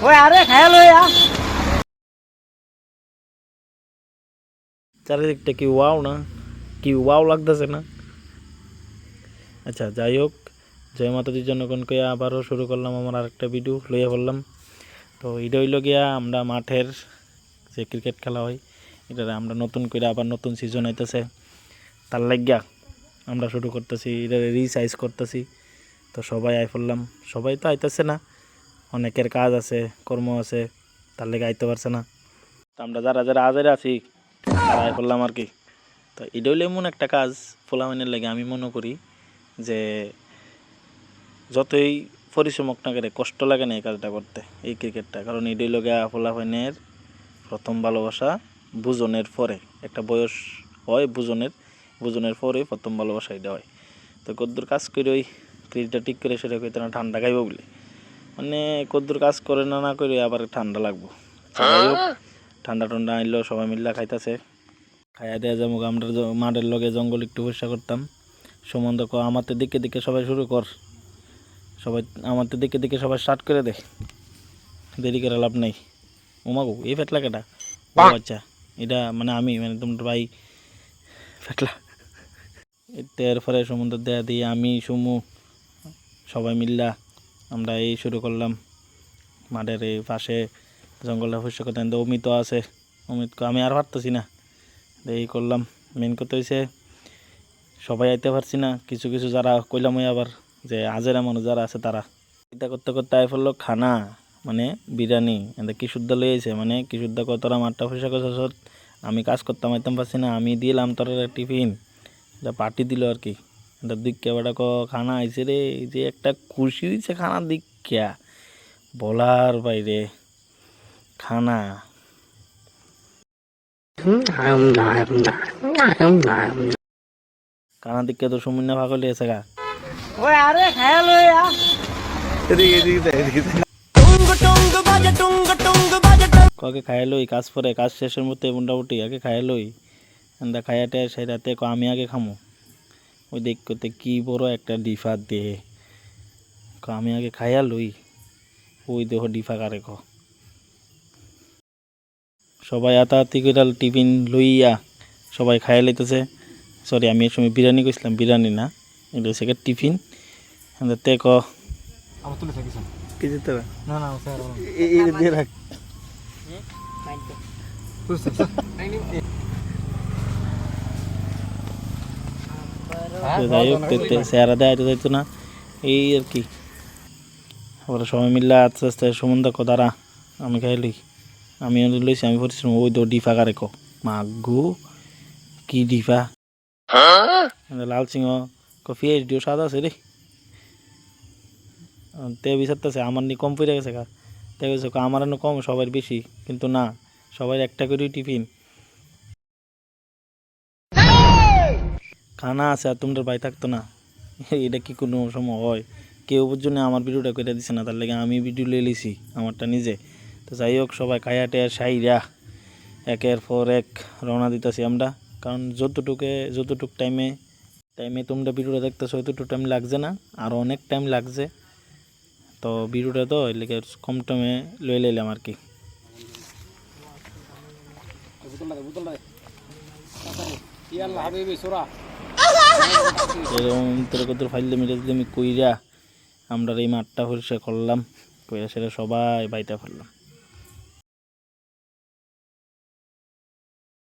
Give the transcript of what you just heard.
ওই আরে খায়া লইয়া চারিদিকটা কি ওয়াও না, কি ওয়াও লাগতেছে না। আচ্ছা যাই হোক, জয় মাতাজির জন্য কোন কইয়া আবারও শুরু করলাম আমার আরেকটা ভিডিও লইয়া বললাম। তো এটা হইল গিয়া আমরা মাঠের যে ক্রিকেট খেলা হয় এটা আমরা নতুন করে আবার নতুন সিজন আইতেছে, তার লাগিয়া আমরা শুরু করতেছি, এটা রিসাইজ করতেছি। তো সবাই আই পড়লাম, সবাই তো আইতেছে না, অনেকের কাজ আছে, কর্ম আছে, তার লেগে আইতে পারছে না। তো আমরা যারা যারা আজের আছি তারা আই পড়লাম আর কি। তো এটা হইলে এমন একটা কাজ ফুলামাইনের লাগে আমি মনে করি যে যতই পরিশ্রম হোক না করে কষ্ট লাগে না এই কাজটা করতে, এই ক্রিকেটটা। কারণ এটা হইল গিয়া ফুলামাইনের প্রথম ভালোবাসা, বুঝনের পরে একটা বয়স হয়, বুঝনের পরে প্রথম ভালোবাসা এটা হয়। তো কদ্দুর কাজ করে ওই ক্রিকেটটা ঠিক করে সেটা কইতে না ঠান্ডা খাইব বলে, মানে কদ্দুর কাজ করে না না করে আবার ঠান্ডা লাগবো। যাই হোক, ঠান্ডা ঠান্ডা আনলেও সবাই মিল্লা খাইতেছে, খাইয়া দেওয়া যাবো। আমরা মাঠের লগে জঙ্গল একটু পরিষ্কার করতাম, সম্বন্ধ আমাদের দিকে দিকে সবাই শুরু কর, সবাই আমাদের দিকে দিকে সবাই স্টার্ট করে দে, দেরি করে লাভ নাই। ওমাগো এই ফেটলা কেটা? ও আচ্ছা, এটা মানে আমি, মানে তোমার ভাই ফেটলা। এরপরে সমুদ্র দেয়া দিয়ে আমি সুমু সবাই মিল্লা আমরা এই শুরু করলাম মাঠের এই পাশে জঙ্গলটা পরিষ্কার করতে। অমিতও আছে, অমিতকে আমি আর পারতেছি না, এই করলাম। মেন কথা হয়েছে সবাই আইতে পারছি না, কিছু কিছু যারা কইলাম ওই আবার যে আজেরা মানুষ যারা আছে তারা এটা করতে করতে আই ফেললো খানা, মানে বিরিয়ানি। এটা কিশোরদা লই আইছে, মানে কিশোরদা কতটা মাঠটা পরিষ্কার করছে, আমি কাজ করতাম আইতাম পারছি না, আমি দিলাম তোর টিফিন, এটা পার্টি দিল আর কি। এটা দিক্কা বেটা খানা আইছে রে, যে একটা খুশি হয়েছে খানার দিক্কা বলার বাইরে। খানা খানা দিক্কা তো সমুন্না ভাগলে আছে গা। ওই আরে খায়া লইয়া ককে খাইয়া লই, কাজ পরে কাজ শেষের মধ্যে মোটামুটি আগে খাইয়া লই। এন্দা খাইয়াতে সেই রাতে আমি আগে খামো। ওই দেখ করতে কি বড় একটা ডিফা দে, আমি আগে খাইয়া লই, ওই দেহ ডিফা কারে ক। সবাই আতাহাতি করে টিফিন লইয়া সবাই খাইয়া লইতেছে। সরি, আমি এই সময় বিরিয়ানি কইছিলাম, বিরিয়ানি না, এটা হচ্ছে টিফিন। তে ক কি যেতে না না দিয়ে রাখ। যাই হোক, চেহারা দেয় যাইতো না এই আর কি। আবার সবাই মিললে আস্তে আস্তে সম্বন্ধ দাঁড়া আমি খাইলি, আমি লইছি, আমি পরিশ্রম ওই তো ডিফা কারে ক মাগু কি ডিফা। লাল সিংহ কফি এইচডিও স্বাদ আছে রে, তে বিচারতেছে আমার নি কম পড়ে গেছে গা। তে আমার কম সবার বেশি, কিন্তু না, সবাই একটা করেই টিফিন খানা আছে আর তোমরা ভাই থাকতো না। এটা কি কোনো সময় হয়? কেউ জন্য আমার ভিডিওটা করে দিছে না, তার লাগে আমি ভিডিও লিয়ে লিছি আমারটা নিজে। তো যাই হোক, সবাই খাইয়া টেয়া সাইরা একের পর এক রওনা দিতেছি আমরা। কারণ যতটুক টাইমে তোমরা ভিডিওটা দেখতেছো অতটুকু টাইম লাগছে না, আরও অনেক টাইম লাগছে। তো ভিডিওটা তো এর লেগে কম টাইমে লয়ে লাইলাম আর কি। এরকম তোর ফাইলে মিলে কইরা আমরা এই মাঠটা পরিষ্কার করলাম, কইরা সেটা সবাই বাইটা ফেললাম।